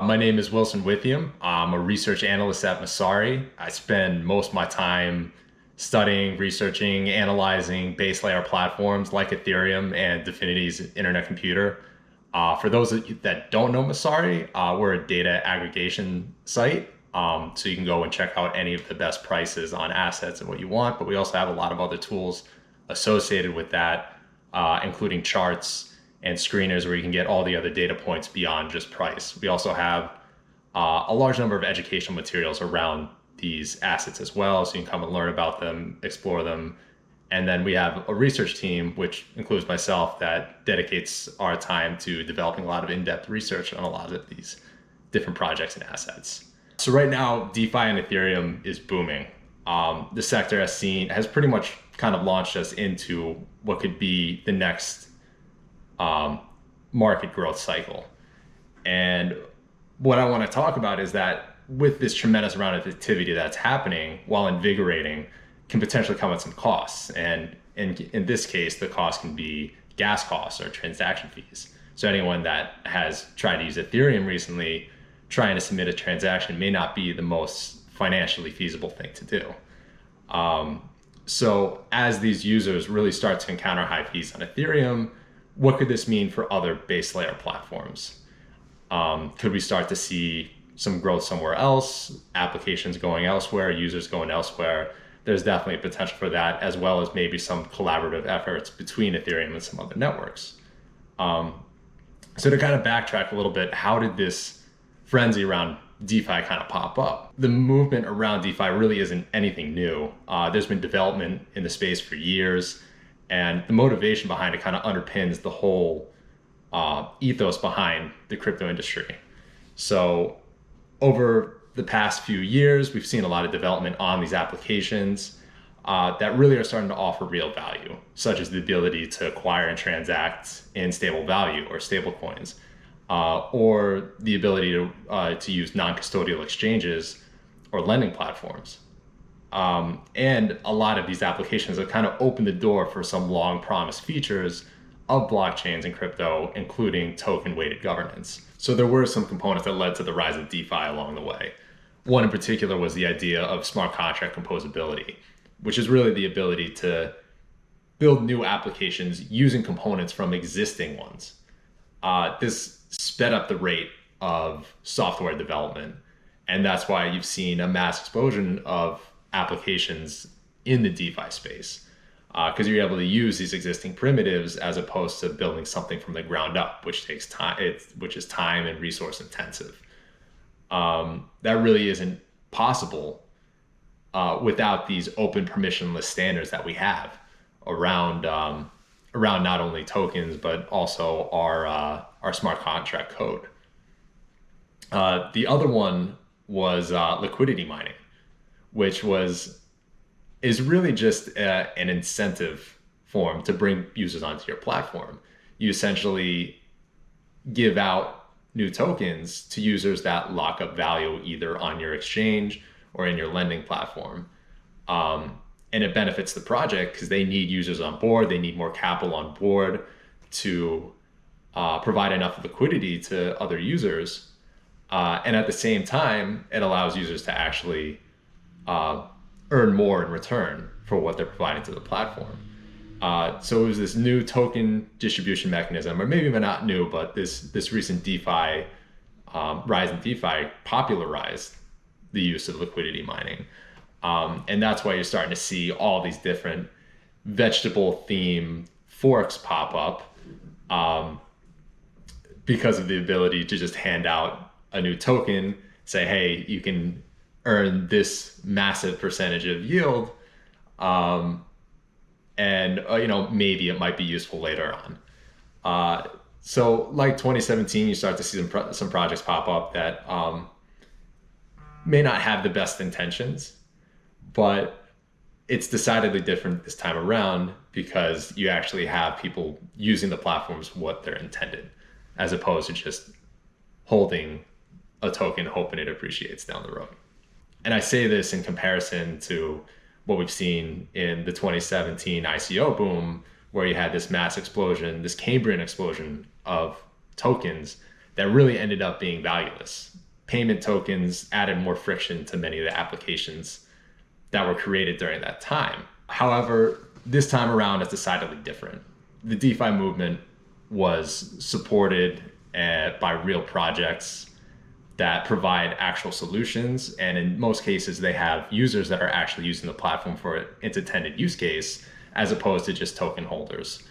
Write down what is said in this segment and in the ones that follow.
My name is Wilson Withiam. I'm a research analyst at Messari. I spend most of my time studying, researching, analyzing base layer platforms like Ethereum and DFINITY's internet computer. For those that don't know Messari, we're a data aggregation site. So you can go and check out any of the best prices on assets and what you want, but we also have a lot of other tools associated with that, including charts and screeners where you can get all the other data points beyond just price. We also have a large number of educational materials around these assets as well, so you can come and learn about them, explore them. And then we have a research team, which includes myself, that dedicates our time to developing a lot of in-depth research on a lot of these different projects and assets. So right now, DeFi and Ethereum is booming. The sector has pretty much kind of launched us into what could be the next market growth cycle. And what I want to talk about is that with this tremendous amount of activity that's happening, while invigorating, can potentially come at some costs. And in this case, the cost can be gas costs or transaction fees. So anyone that has tried to use Ethereum recently, trying to submit a transaction may not be the most financially feasible thing to do. So as these users really start to encounter high fees on Ethereum, what could this mean for other base layer platforms? Could we start to see some growth somewhere else, applications going elsewhere, users going elsewhere? There's definitely a potential for that, as well as maybe some collaborative efforts between Ethereum and some other networks. So to kind of backtrack a little bit, how did this frenzy around DeFi kind of pop up? The movement around DeFi really isn't anything new. There's been development in the space for years, and the motivation behind it kind of underpins the whole ethos behind the crypto industry. So over the past few years, we've seen a lot of development on these applications that really are starting to offer real value, such as the ability to acquire and transact in stable value or stable coins, or the ability to use non-custodial exchanges or lending platforms. And a lot of these applications have kind of opened the door for some long promised features of blockchains and crypto, including token weighted governance. So there were some components that led to the rise of DeFi along the way. One in particular was the idea of smart contract composability, which is really the ability to build new applications using components from existing ones. This sped up the rate of software development, and that's why you've seen a mass explosion of applications in the DeFi space, because you're able to use these existing primitives as opposed to building something from the ground up, which takes time, which is time and resource intensive. That really isn't possible without these open permissionless standards that we have around not only tokens but also our smart contract code. The other one was liquidity mining, which is really just an incentive form to bring users onto your platform. You essentially give out new tokens to users that lock up value either on your exchange or in your lending platform. And it benefits the project because they need users on board. They need more capital on board to provide enough liquidity to other users. And at the same time, it allows users to actually earn more in return for what they're providing to the platform. So it was this new token distribution mechanism, or maybe not new, but this recent DeFi, rise in DeFi popularized the use of liquidity mining. And that's why you're starting to see all these different vegetable themed forks pop up, because of the ability to just hand out a new token, say, hey, you can earn this massive percentage of yield, and maybe it might be useful later on. So like 2017, you start to see some projects pop up that may not have the best intentions, but it's decidedly different this time around because you actually have people using the platforms what they're intended, as opposed to just holding a token hoping it appreciates down the road. And I say this in comparison to what we've seen in the 2017 ICO boom, where you had this mass explosion, this Cambrian explosion of tokens that really ended up being valueless. Payment tokens added more friction to many of the applications that were created during that time. However, this time around it's decidedly different. The DeFi movement was supported by real projects that provide actual solutions. And in most cases, they have users that are actually using the platform for its intended use case, as opposed to just token holders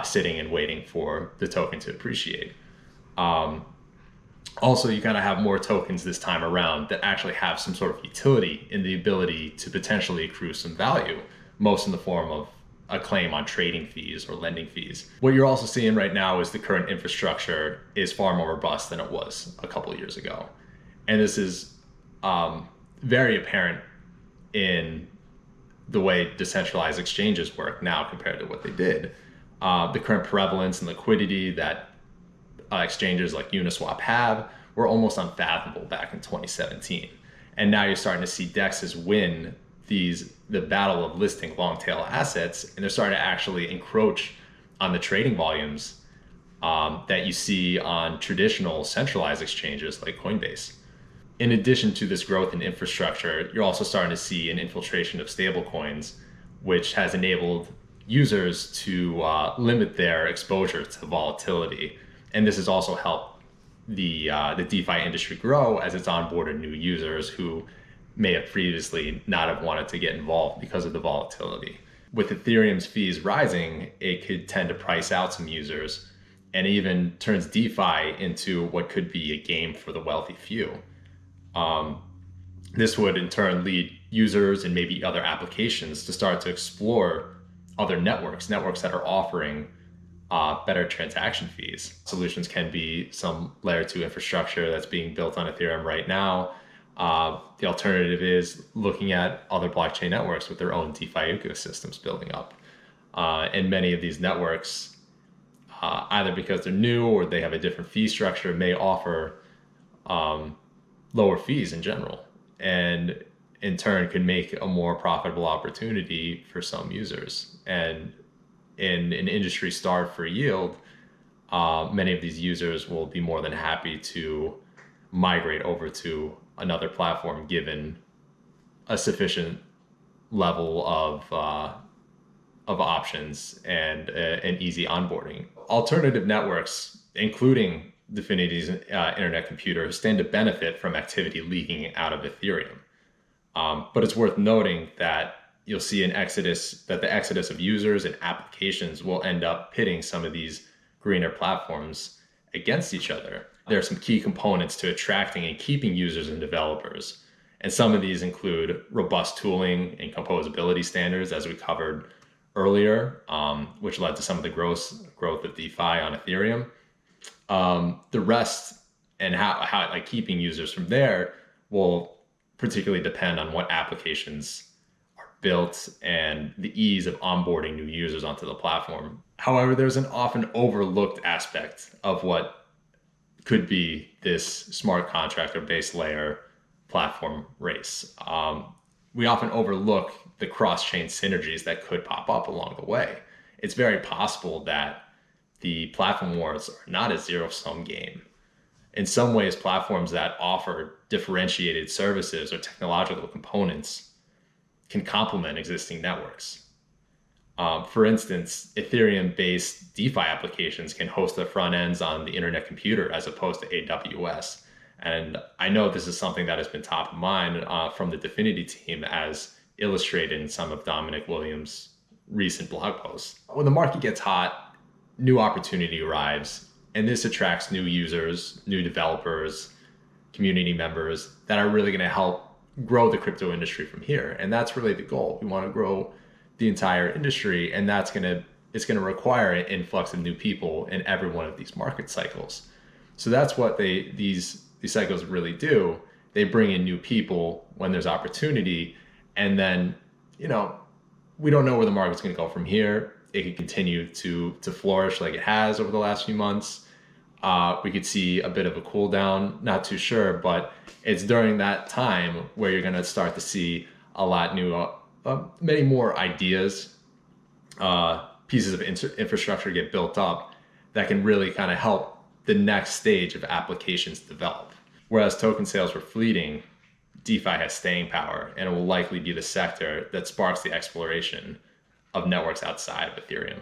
sitting and waiting for the token to appreciate. Also, you kind of have more tokens this time around that actually have some sort of utility in the ability to potentially accrue some value, most in the form of a claim on trading fees or lending fees. What you're also seeing right now is the current infrastructure is far more robust than it was a couple of years ago. And this is very apparent in the way decentralized exchanges work now compared to what they did. The current prevalence and liquidity that exchanges like Uniswap have were almost unfathomable back in 2017. And now you're starting to see DEXs win the battle of listing long tail assets, and they're starting to actually encroach on the trading volumes that you see on traditional centralized exchanges like Coinbase. In addition to this growth in infrastructure, you're also starting to see an infiltration of stablecoins, which has enabled users to limit their exposure to volatility. And this has also helped the DeFi industry grow as it's onboarded new users who may have previously not have wanted to get involved because of the volatility. With Ethereum's fees rising, it could tend to price out some users and even turns DeFi into what could be a game for the wealthy few. This would in turn lead users and maybe other applications to start to explore other networks that are offering better transaction fees. Solutions can be some layer 2 infrastructure that's being built on Ethereum right now. The alternative is looking at other blockchain networks with their own DeFi ecosystems building up. And many of these networks, either because they're new or they have a different fee structure, may offer lower fees in general, and in turn can make a more profitable opportunity for some users. And in an industry starved for yield, many of these users will be more than happy to migrate over to another platform given a sufficient level of options and an easy onboarding. Alternative networks, including DFINITY's internet computer, stand to benefit from activity leaking out of Ethereum. But it's worth noting that you'll see the exodus of users and applications will end up pitting some of these greener platforms against each other. There are some key components to attracting and keeping users and developers. And some of these include robust tooling and composability standards, as we covered earlier, which led to some of the growth of DeFi on Ethereum. The rest and how like keeping users from there will particularly depend on what applications are built and the ease of onboarding new users onto the platform. However, there's an often overlooked aspect of what could be this smart contract or base layer platform race. We often overlook the cross-chain synergies that could pop up along the way. It's very possible that the platform wars are not a zero-sum game. In some ways, platforms that offer differentiated services or technological components can complement existing networks. For instance, Ethereum-based DeFi applications can host their front ends on the internet computer as opposed to AWS. And I know this is something that has been top of mind from the DFINITY team, as illustrated in some of Dominic Williams' recent blog posts. When the market gets hot, new opportunity arrives, and this attracts new users, new developers, community members that are really going to help grow the crypto industry from here. And that's really the goal. We want to grow the entire industry, and it's going to require an influx of new people in every one of these market cycles. So that's what these cycles really do. They bring in new people when there's opportunity, and then we don't know where the market's going to go from here. It could continue to flourish like it has over the last few months. We could see a bit of a cool down, not too sure, but it's during that time where you're going to start to see a lot many more ideas, pieces of infrastructure get built up that can really kind of help the next stage of applications develop. Whereas token sales were fleeting, DeFi has staying power, and it will likely be the sector that sparks the exploration of networks outside of Ethereum.